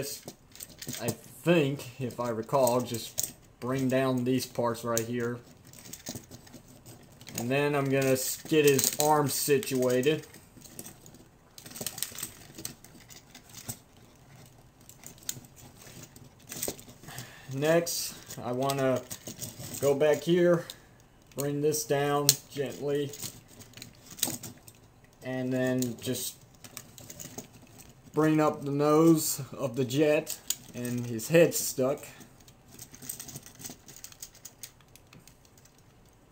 just, I think, if I recall, just bring down these parts right here. And then I'm going to get his arms situated. Next, I want to go back here, bring this down gently, and then just bring up the nose of the jet, and his head's stuck.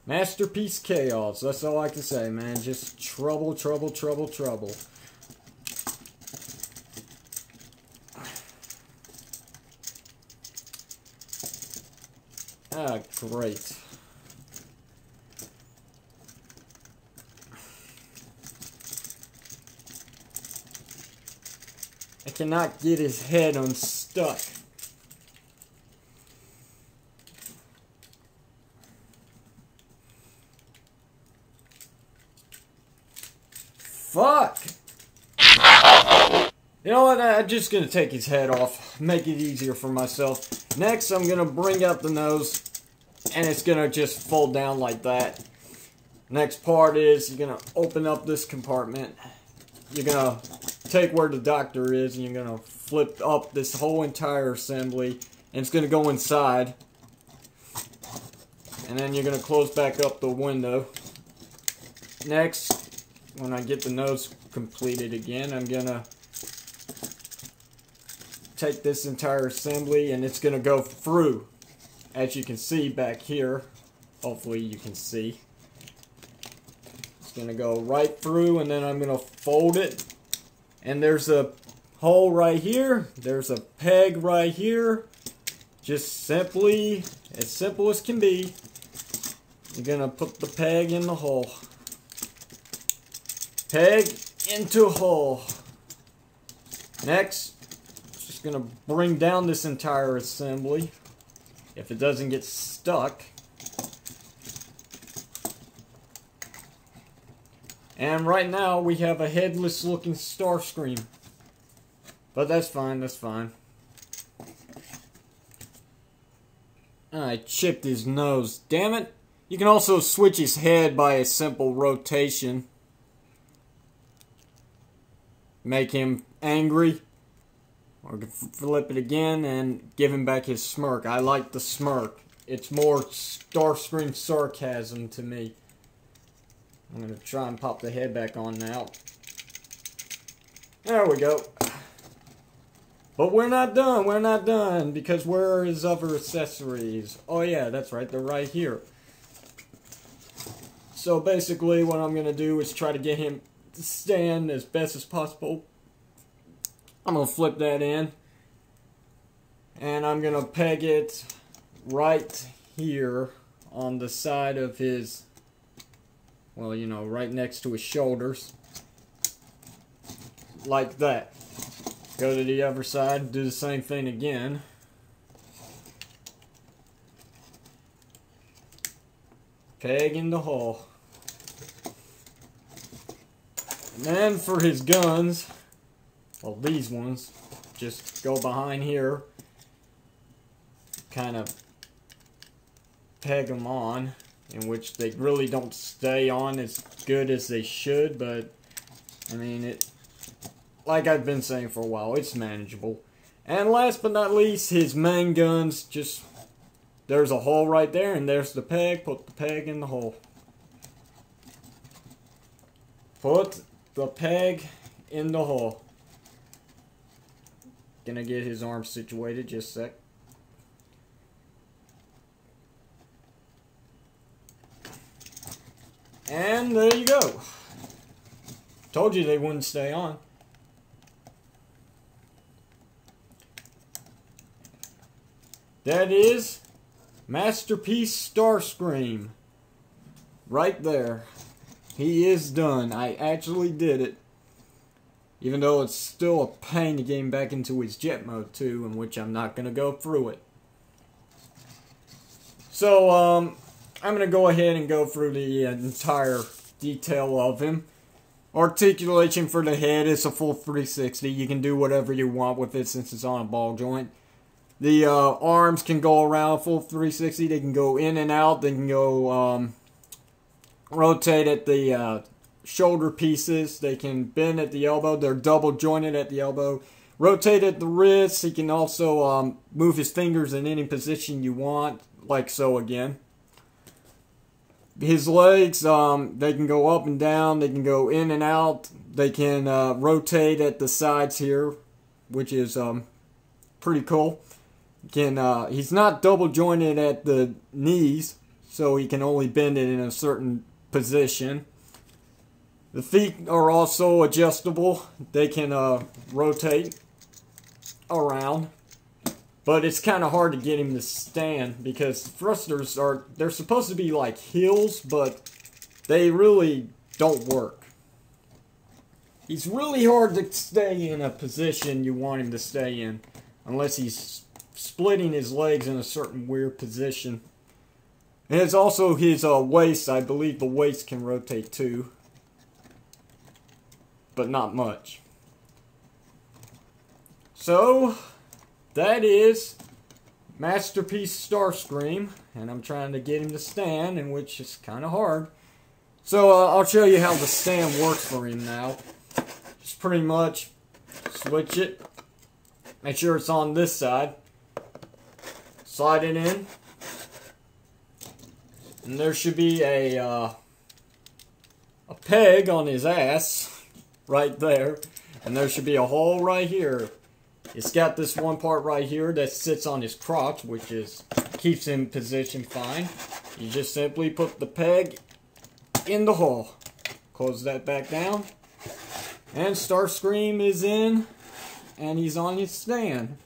Masterpiece chaos, that's all I can say, man. Just trouble, trouble, trouble, trouble. Ah, great. I cannot get his head unstuck. Fuck! You know what, I'm just gonna take his head off, make it easier for myself. Next, I'm gonna bring out the nose, and it's gonna just fold down like that. Next part is, you're gonna open up this compartment. You're gonna take where the doctor is, and you're gonna flip up this whole entire assembly, and it's gonna go inside. And then you're gonna close back up the window. Next, when I get the nose completed again, I'm gonna take this entire assembly, and it's gonna go through. As you can see back here, hopefully you can see. It's gonna go right through, and then I'm gonna fold it. And there's a hole right here. There's a peg right here. Just simply, as simple as can be, you're gonna put the peg in the hole. Peg into hole. Next, just gonna bring down this entire assembly. If it doesn't get stuck. And right now we have a headless looking Starscream. But that's fine, that's fine. I chipped his nose. Damn it. You can also switch his head by a simple rotation. Make him angry. Or flip it again and give him back his smirk. I like the smirk. It's more Starscream sarcasm to me. I'm going to try and pop the head back on now. There we go. But we're not done. We're not done. Because where are his other accessories? Oh yeah, that's right. They're right here. So basically what I'm going to do is try to get him to stand as best as possible. I'm going to flip that in, and I'm going to peg it right here on the side of his, well, you know, right next to his shoulders, like that. Go to the other side, do the same thing again. Peg in the hole. And then for his guns, well, these ones just go behind here, kind of peg them on, in which they really don't stay on as good as they should, but I mean, it, like I've been saying for a while, it's manageable. And last but not least, his main guns, just, there's a hole right there, and there's the peg. Put the peg in the hole. Put the peg in the hole. Gonna get his arm situated, just a sec. And there you go. Told you they wouldn't stay on. That is Masterpiece Starscream. Right there. He is done. I actually did it. Even though it's still a pain to get him back into his jet mode too, in which I'm not going to go through it. So, I'm going to go ahead and go through the entire detail of him. Articulation for the head is a full 360. You can do whatever you want with it since it's on a ball joint. The arms can go around full 360. They can go in and out. They can go rotate at the shoulder pieces. They can bend at the elbow. They're double jointed at the elbow. Rotate at the wrists. He can also move his fingers in any position you want, like so again. His legs, they can go up and down. They can go in and out. They can rotate at the sides here, which is pretty cool. He's not double jointed at the knees, so he can only bend it in a certain position. The feet are also adjustable. They can rotate around, but it's kind of hard to get him to stand because thrusters they're supposed to be like heels, but they really don't work. He's really hard to stay in a position you want him to stay in unless he's splitting his legs in a certain weird position. And it's also his waist. I believe the waist can rotate too, but not much. So, that is Masterpiece Starscream, and I'm trying to get him to stand, and which is kind of hard. So, I'll show you how the stand works for him now. Just pretty much switch it, make sure it's on this side, slide it in, and there should be a peg on his ass right there, and there should be a hole right here. It's got this one part right here that sits on his crotch, which keeps him positioned fine. You just simply put the peg in the hole. Close that back down. And Starscream is in, and he's on his stand.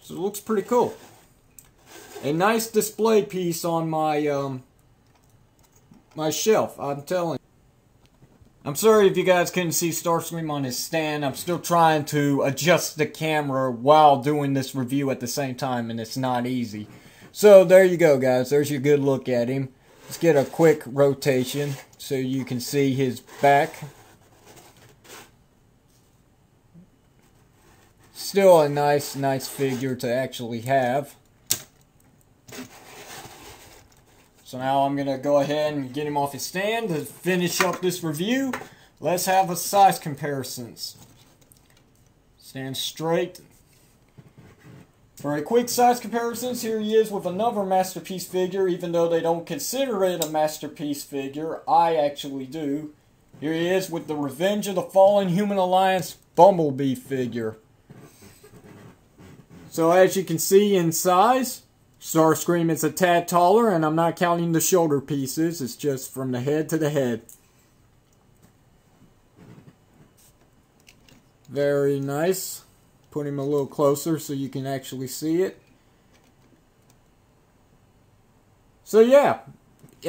So it looks pretty cool. A nice display piece on my my shelf, I'm telling you. I'm sorry if you guys couldn't see Starscream on his stand. I'm still trying to adjust the camera while doing this review at the same time, and it's not easy. So there you go, guys. There's your good look at him. Let's get a quick rotation so you can see his back. Still a nice figure to actually have. So now I'm going to go ahead and get him off his stand to finish up this review. Let's have a size comparisons. Stand straight. For a quick size comparisons, here he is with another Masterpiece figure. Even though they don't consider it a Masterpiece figure, I actually do. Here he is with the Revenge of the Fallen Human Alliance Bumblebee figure. So as you can see in size, Starscream is a tad taller, and I'm not counting the shoulder pieces. It's just from the head to the head. Very nice. Put him a little closer so you can actually see it. So yeah,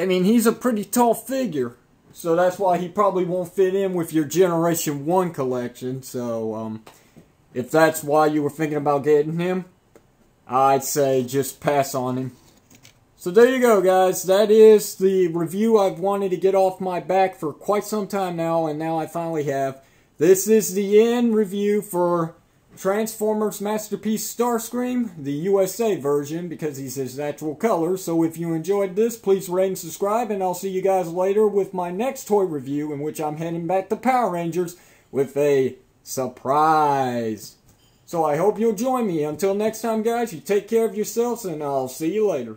I mean, he's a pretty tall figure. So that's why he probably won't fit in with your Generation 1 collection. So if that's why you were thinking about getting him, I'd say just pass on him. So there you go, guys. That is the review I've wanted to get off my back for quite some time now, and now I finally have. This is the end review for Transformers Masterpiece Starscream, the USA version, because he's his natural color. So if you enjoyed this, please rate and subscribe, and I'll see you guys later with my next toy review, in which I'm heading back to Power Rangers with a surprise. So I hope you'll join me. Until next time, guys, you take care of yourselves, and I'll see you later.